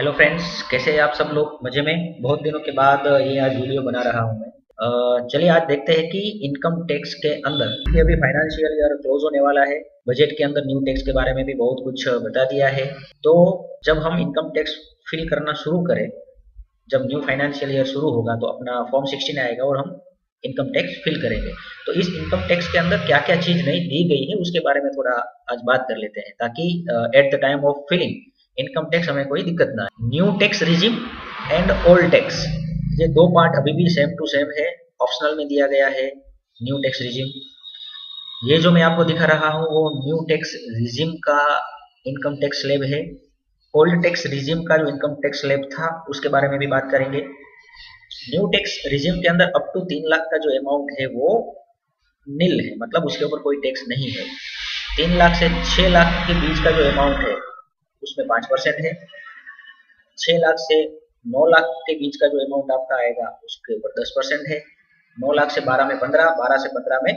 Hello friends, कैसे हैं आप सब लोग? मजे में? बहुत दिनों के बाद ये आज वीडियो बना रहा हूँ मैं। चलिए आज देखते हैं कि इनकम टैक्स के अंदर ये अभी फाइनेंशियल ईयर क्लोज होने वाला है। बजट के अंदर न्यू टैक्स के बारे में भी बहुत कुछ बता दिया है। तो जब हम इनकम टैक्स फिल करना शुरू करें, जब न्यू फाइनेंशियल ईयर शुरू होगा तो अपना फॉर्म 16 आएगा और हम इनकम टैक्स फिल करेंगे। तो इस इनकम टैक्स के अंदर क्या क्या चीज नहीं दी गई है उसके बारे में थोड़ा आज बात कर लेते हैं, ताकि at the time of filing income tax हमें कोई दिक्कत ना आए। New tax regime and old tax, ये दो पार्ट अभी भी सेम टू सेम है। ऑप्शनल में दिया गया है न्यू टैक्स रिजिम। ये जो मैं आपको दिखा रहा हूँ वो न्यू टैक्स रिजिम का इनकम टैक्स स्लैब है। ओल्ड टैक्स रिजिम का जो इनकम टैक्स स्लैब था उसके बारे में भी बात करेंगे। न्यू टैक्स रिजिम के अंदर अप टू 3 लाख का जो अमाउंट है वो नील है, मतलब उसके ऊपर कोई टैक्स नहीं है। 3 लाख से 6 लाख के बीच का जो अमाउंट है उसमें 5% है। 6 लाख से 9 लाख के बीच का जो अमाउंट आपका आएगा उसके ऊपर 10% है। 9 लाख से 12 में 15, 12 से 15 में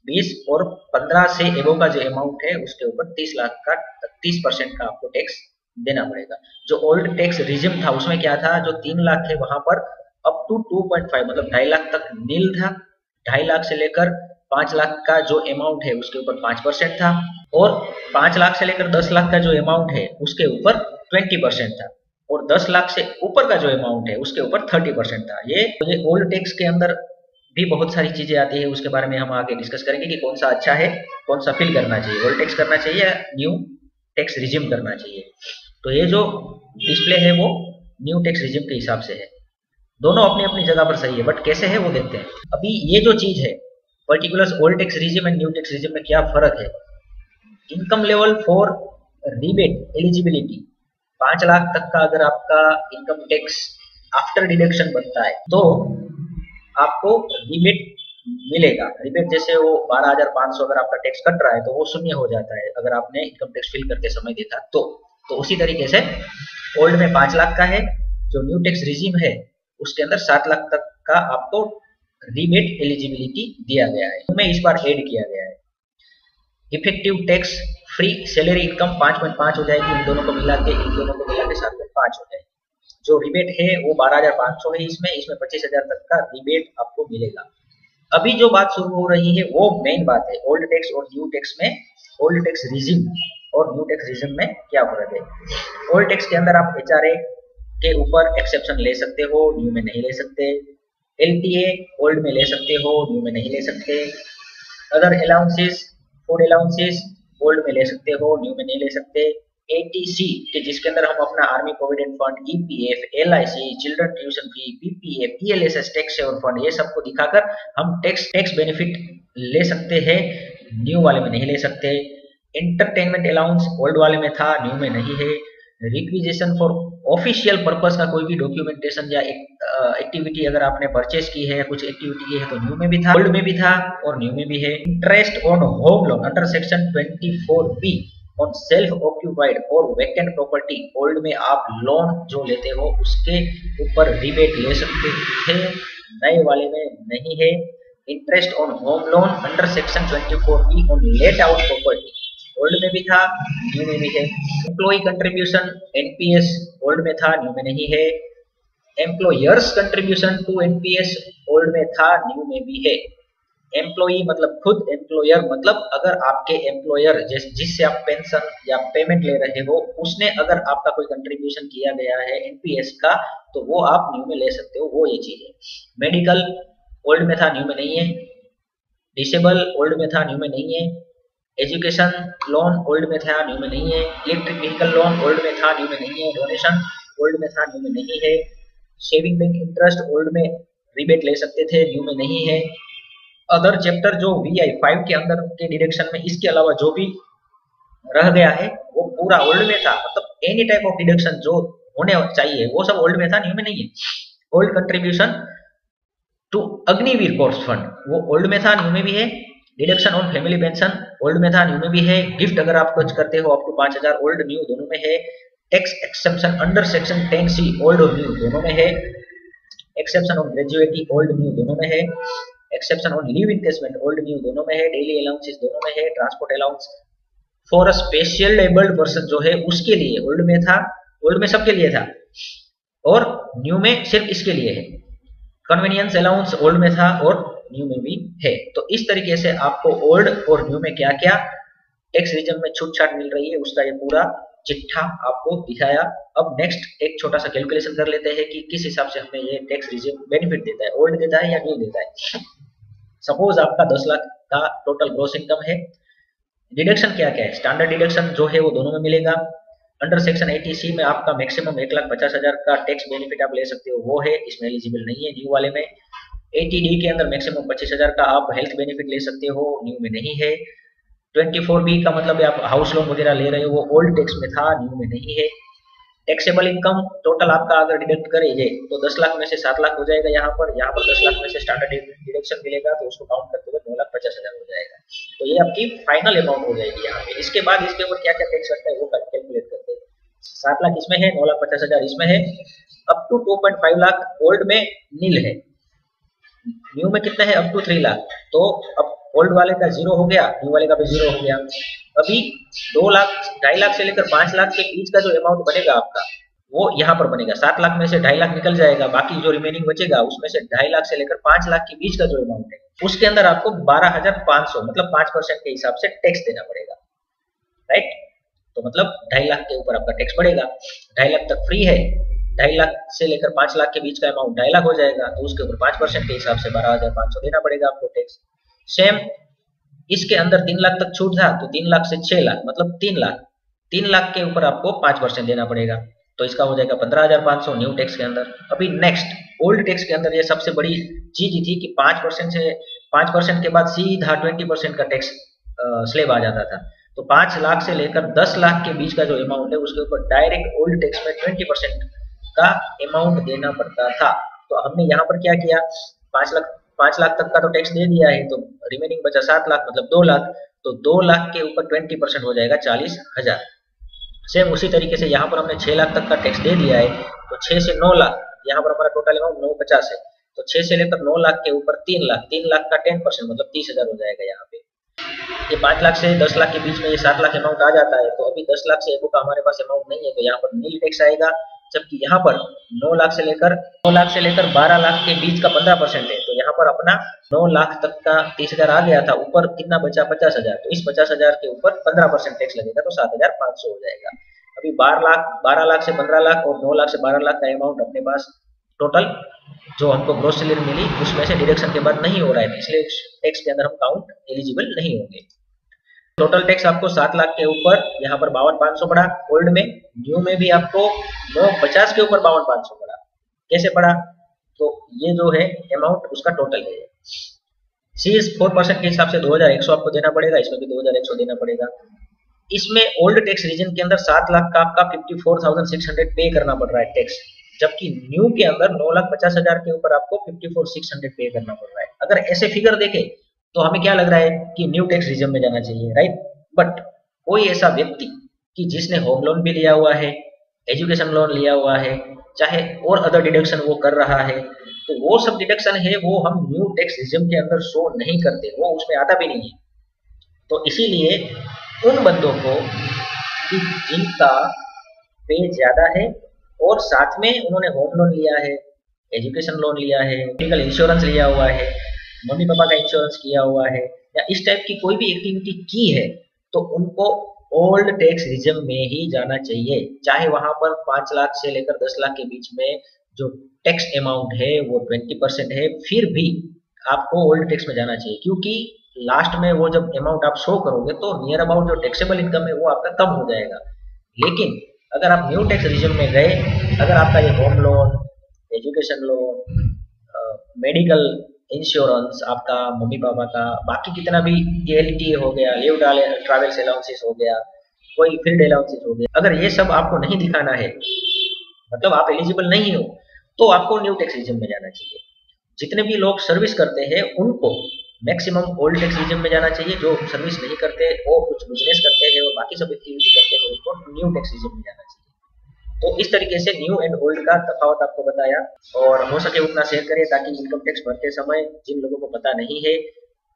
20 और 15 से एबो का जो अमाउंट है उसके ऊपर 30 लाख का 30% का आपको टैक्स देना पड़ेगा। जो ओल्ड टैक्स रिजिम था उसमें क्या था, जो 3 लाख है वहां पर अप टू 2.5 मतलब 2.5 लाख तक नील था। 2.5 लाख से लेकर 5 लाख का जो अमाउंट है उसके ऊपर 5% था, और 5 लाख से लेकर 10 लाख का जो अमाउंट है उसके ऊपर 20% था, और 10 लाख से ऊपर का जो अमाउंट है उसके ऊपर 30% था। ये ओल्ड टैक्स के अंदर भी बहुत सारी चीजें आती है, उसके बारे में हम आगे डिस्कस करेंगे कि कौन सा अच्छा है, कौन सा फिल करना चाहिए, ओल्ड टैक्स करना चाहिए या न्यू टैक्स रिजिम करना चाहिए। तो ये जो डिस्प्ले है वो न्यू टैक्स रिजिम के हिसाब से है। दोनों अपनी अपनी जगह पर सही है, बट कैसे है वो देखते हैं। अभी ये जो चीज है particular old tax regime and new tax regime में क्या फर्क है। Income level for rebate eligibility, 5 lakh तक का अगर आपका इनकम टैक्स आफ्टर डिडक्शन बनता है तो आपको रिबेट मिलेगा। रिबेट जैसे वो 12,500 अगर आपका टैक्स कट रहा है तो वो शून्य हो जाता है अगर आपने इनकम टैक्स फिल करते समय देखा तो उसी तरीके से ओल्ड में 5 लाख का है, जो न्यू टैक्स रिजिम है उसके अंदर 7 लाख तक का आपको रिबेट एलिजिबिलिटी दिया गया है, तो मैं इस बार ऐड किया गया है। Effective tax free salary income 5.5 हो जाएगी, इन दोनों को मिला के 7.5 हो जाएगी। जो रिबेट है वो 12,500 है, इसमें 25,000 तक का रिबेट आपको मिलेगा। अभी जो बात शुरू हो रही है वो मेन बात है ओल्ड टैक्स और न्यू टैक्स में। ओल्ड टैक्स रिजिम और न्यू टैक्स रिजिम में क्या फर्क है। ओल्ड टैक्स के अंदर आप एचआरए के ऊपर एक्सेप्शन ले सकते हो, न्यू में नहीं ले सकते। एलटीए ओल्ड में ले सकते हो, न्यू में नहीं ले सकते। Other allowances, food allowances old में ले सकते हो, न्यू में नहीं ले सकते। एटीसी के जिसके अंदर हम अपना army provident fund, EPF, LIC, children tuition fee, PPF, ELSS tax saver fund, ये सबको दिखाकर हम टैक्स बेनिफिट ले सकते हैं, न्यू वाले में नहीं ले सकते। एंटरटेनमेंट अलाउंस ओल्ड वाले में था, न्यू में नहीं है। रिक्विजिशन फॉर ऑफिशियल पर्पस का कोई भी डॉक्यूमेंटेशन या एक्टिविटी अगर आपने परचेस की है या कुछ एक्टिविटी की है तो न्यू में भी था, ओल्ड में भी था और न्यू में भी है। Interest on home loan under section 24B on self occupied और वैकेंट प्रॉपर्टी, ओल्ड में आप लोन जो लेते हो उसके ऊपर रिबेट ले सकते थे, नए वाले में नहीं है। Interest on home loan under section 24B on let out property, old में भी था, न्यू में भी है। एम्प्लॉय कंट्रीब्यूशन एनपीएस ओल्ड में था, न्यू में नहीं है। Employer's contribution to NPS old में था, न्यू में भी है। एम्प्लॉई मतलब खुद, एम्प्लॉयर मतलब अगर आपके एम्प्लॉयर जिससे आप पेंशन या पेमेंट ले रहे हो उसने अगर आपका कोई कंट्रीब्यूशन किया गया है एनपीएस का तो वो आप न्यू में ले सकते हो, वो ये चीज है। मेडिकल ओल्ड में था, न्यू में नहीं है। डिसेबल ओल्ड में था, न्यू में नहीं है। एजुकेशन लोन ओल्ड में था, न्यू में नहीं है। इलेक्ट्रिक व्हीकल लोन ओल्ड में था, न्यू में नहीं है। डोनेशन ओल्ड में था, न्यू में नहीं है। सेविंग बैंक इंटरेस्ट ओल्ड में रिबेट ले सकते थे, न्यू में नहीं है। अदर चैप्टर जो VI 5 के अंदर के डिडक्शन में इसके अलावा जो भी रह गया है वो पूरा ओल्ड में था, मतलब एनी टाइप ऑफ डिडक्शन जो होने चाहिए वो सब ओल्ड में था, न्यू में नहीं है। Old contribution to Agniveer corpus fund वो ओल्ड में था, न्यू में भी है। Deduction on family pension old में था, न्यू में भी है। गिफ्ट अगर आप कुछ करते हो अप टू 5,000 ओल्ड न्यू दोनों में है। Tax exception under section 10C old और न्यू दोनों में है। Exception on gratuity old new दोनों में है। Exception on leave encashment old new दोनों में है। डेली अलाउंसेस दोनों में है। Transport allowance for a special abled person जो है उसके लिए ओल्ड में था, ओल्ड में सबके लिए था, और न्यू में सिर्फ इसके लिए है। कन्वीनियंस अलाउंस ओल्ड में था और न्यू में भी है। तो इस तरीके से आपको ओल्ड और न्यू में क्या क्या टैक्स रीजन में छूट छाट मिल रही है उसका ये पूरा चिट्ठा आपको दिखाया। अब नेक्स्ट एक छोटा सा कैलकुलेशन कर लेते हैं कि किस हिसाब से हमें ये टैक्स रीजन बेनिफिट देता है, ओल्ड देता है या न्यू देता है। सपोज आपका 10 लाख का टोटल ग्रॉस इनकम है। डिडक्शन क्या क्या है, स्टैंडर्ड डिडक्शन जो है वो दोनों में मिलेगा। अंडर सेक्शन 80C में आपका मैक्सिमम 1,50,000 का टैक्स बेनिफिट आप ले सकते हो, वो है, इसमें एलिजिबल नहीं है न्यू वाले में। 80D के अंदर मैक्सिमम 25,000 का आप हेल्थ बेनिफिट ले सकते हो, न्यू में नहीं है। 24B का मतलब आप हाउस लोन वगैरह ले रहे हो, वो ओल्ड टैक्स में था, न्यू में नहीं है। टैक्सेबल इनकम टोटल आपका अगर डिडक्ट करेंगे तो 10 लाख में से 7 लाख हो जाएगा। यहाँ पर 10 लाख में से स्टैंडर्ड डिडक्शन मिलेगा तो उसको काउंट करते हुए 9,50,000 हो जाएगा। तो ये आपकी फाइनल अमाउंट हो जाएगी यहाँ पे। इसके बाद इसके ऊपर क्या क्या टैक्स लगता है वो कैलकुलेट करते हैं। 7 लाख इसमें है, 9,50,000 इसमें है, अप टू 2.5 लाख ओल्ड में नील है, न्यू में कितना है, अप टू 3 लाख। तो अब ओल्ड वाले का 0 हो गया, न्यू वाले का भी 0 हो गया। अभी 2 लाख 2.5 लाख से लेकर 5 लाख के बीच का जो अमाउंट बनेगा आपका वो यहाँ पर बनेगा। 7 लाख में से 2.5 लाख निकल जाएगा, बाकी जो रिमेनिंग बचेगा उसमें से 2.5 लाख से लेकर 5 लाख के बीच का जो अमाउंट है उसके अंदर आपको 12,500 मतलब 5% के हिसाब से टैक्स देना पड़ेगा, राइट। तो मतलब 2.5 लाख के ऊपर आपका टैक्स बढ़ेगा। 2.5 लाख तक फ्री है, 2.5 लाख से लेकर 5 लाख के बीच का अमाउंट 2.5 लाख हो जाएगा, तो उसके ऊपर 5% के हिसाब से 12,500 देना पड़ेगा आपको टैक्स। सेम इसके अंदर 3 लाख तक छूट था तो 3 लाख से 6 लाख मतलब 3 लाख के ऊपर आपको 5% देना पड़ेगा, तो इसका हो जाएगा 15,500 न्यू टैक्स के अंदर। अभी नेक्स्ट ओल्ड टैक्स के अंदर ये सबसे बड़ी चीज थी कि 5% के बाद सीधा 20% का टैक्स स्लेब आ जाता था। तो 5 लाख से लेकर 10 लाख के बीच का जो अमाउंट है उसके ऊपर डायरेक्ट ओल्ड टैक्स में 20% का अमाउंट देना पड़ता था। तो हमने यहाँ पर क्या किया, 5 लाख तक का तो टैक्स दे दिया है, तो रिमेनिंग बचा 7 लाख मतलब 2 लाख। तो 2 लाख के ऊपर 20% हो जाएगा 40,000। सेम उसी तरीके से यहाँ पर हमने 6 लाख तक का टैक्स दे दिया है, तो 6 से 9 लाख, यहाँ पर हमारा टोटल अमाउंट 950 है, तो 6 से लेकर 9 लाख के ऊपर 3 लाख का 10% मतलब 30,000 हो जाएगा यहाँ पे। ये 5 लाख से 10 लाख के बीच में ये 7 लाख अमाउंट आ जाता है, तो अभी 10 लाख से एबो का हमारे पास अमाउंट नहीं है, तो यहाँ पर नील टैक्स आएगा। जबकि यहाँ पर 9 लाख से लेकर 12 लाख के बीच का 15% है, तो यहाँ पर अपना 9 लाख तक का 30,000 आ गया था, ऊपर कितना बचा 50,000, तो इस 50,000 के ऊपर 15% टैक्स लगेगा, तो 7,500 हो जाएगा। अभी 12 लाख से 15 लाख और 9 लाख से 12 लाख का अमाउंट अपने पास टोटल जो हमको ग्रॉस सैलरी मिली उसमें से डिडक्शन के बाद नहीं हो रहा है, इसलिए उस टैक्स के अंदर हम काउंट एलिजिबल नहीं होंगे। टोटल टैक्स आपको 7 लाख के ऊपर यहाँ पर 52,500 पड़ा ओल्ड में, न्यू में भी आपको 950 के ऊपर 52,500 पड़ा। कैसे पड़ा, तो ये जो है अमाउंट उसका टोटल है। सीज 4% के हिसाब से 2,100 आपको देना पड़ेगा, इसमें भी 2,100 देना पड़ेगा। इसमें ओल्ड टैक्स रीजन के अंदर 7 लाख का आपका 54,600 पे करना पड़ रहा है टैक्स, जबकि न्यू के अंदर 9,50,000 के ऊपर आपको 54,600 पे करना पड़ रहा है। अगर ऐसे फिगर देखें तो हमें क्या लग रहा है कि न्यू टैक्स रिजम में जाना चाहिए, राइट। बट कोई ऐसा व्यक्ति कि जिसने होम लोन भी लिया हुआ है, एजुकेशन लोन लिया हुआ है, चाहे और अदर डिडक्शन वो कर रहा है, तो वो सब डिडक्शन है वो हम न्यू टैक्स रिजम के अंदर शो नहीं करते, वो उसमें आता भी नहीं है। तो इसीलिए उन बंदों को कि जिनका पे ज्यादा है और साथ में उन्होंने होम लोन लिया है, एजुकेशन लोन लिया है, मेडिकल इंश्योरेंस लिया हुआ है, मम्मी पापा का इंश्योरेंस किया हुआ है, या इस टाइप की कोई भी एक्टिविटी की है, तो उनको ओल्ड टैक्स रिजम में ही जाना चाहिए। चाहे वहां पर 5 लाख से लेकर 10 लाख के बीच में जो टैक्स अमाउंट है वो 20% है, फिर भी आपको ओल्ड टैक्स में जाना चाहिए, क्योंकि लास्ट में वो जब अमाउंट आप शो करोगे तो नियर अबाउट जो टैक्सेबल इनकम है वो आपका कम हो जाएगा। लेकिन अगर आप न्यू टैक्स रिजम में गए, अगर आपका ये home loan, education loan, medical insurance, आपका मम्मी पापा का, बाकी कितना भी एलटी हो गया, लीव ट्रैवल्स अलाउंसेस हो गया, कोई फील्ड अलाउंसेस हो गया, अगर ये सब आपको नहीं दिखाना है, मतलब आप एलिजिबल नहीं हो, तो आपको न्यू टैक्स रिजम में जाना चाहिए। जितने भी लोग सर्विस करते हैं उनको मैक्सिमम ओल्ड टैक्स रिजम में जाना चाहिए, जो सर्विस नहीं करते और कुछ बिजनेस करते हैं और बाकी सब एक्टिविटी करते हैं उनको न्यू टैक्स रिजम में जाना चाहिए। तो इस तरीके से न्यू एंड ओल्ड का तफावत आपको बताया, और हो सके उतना शेयर करें ताकि इनकम टैक्स भरते समय जिन लोगों को पता नहीं है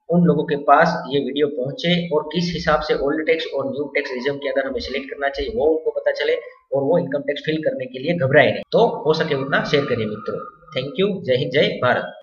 उन लोगों के पास ये वीडियो पहुंचे और किस हिसाब से ओल्ड टैक्स और न्यू टैक्स रिजम के अंदर हमें सिलेक्ट करना चाहिए वो उनको पता चले और वो इनकम टैक्स फिल करने के लिए घबराए नहीं। तो हो सके उतना शेयर करिए मित्रों। Thank you. जय हिंद, जय भारत।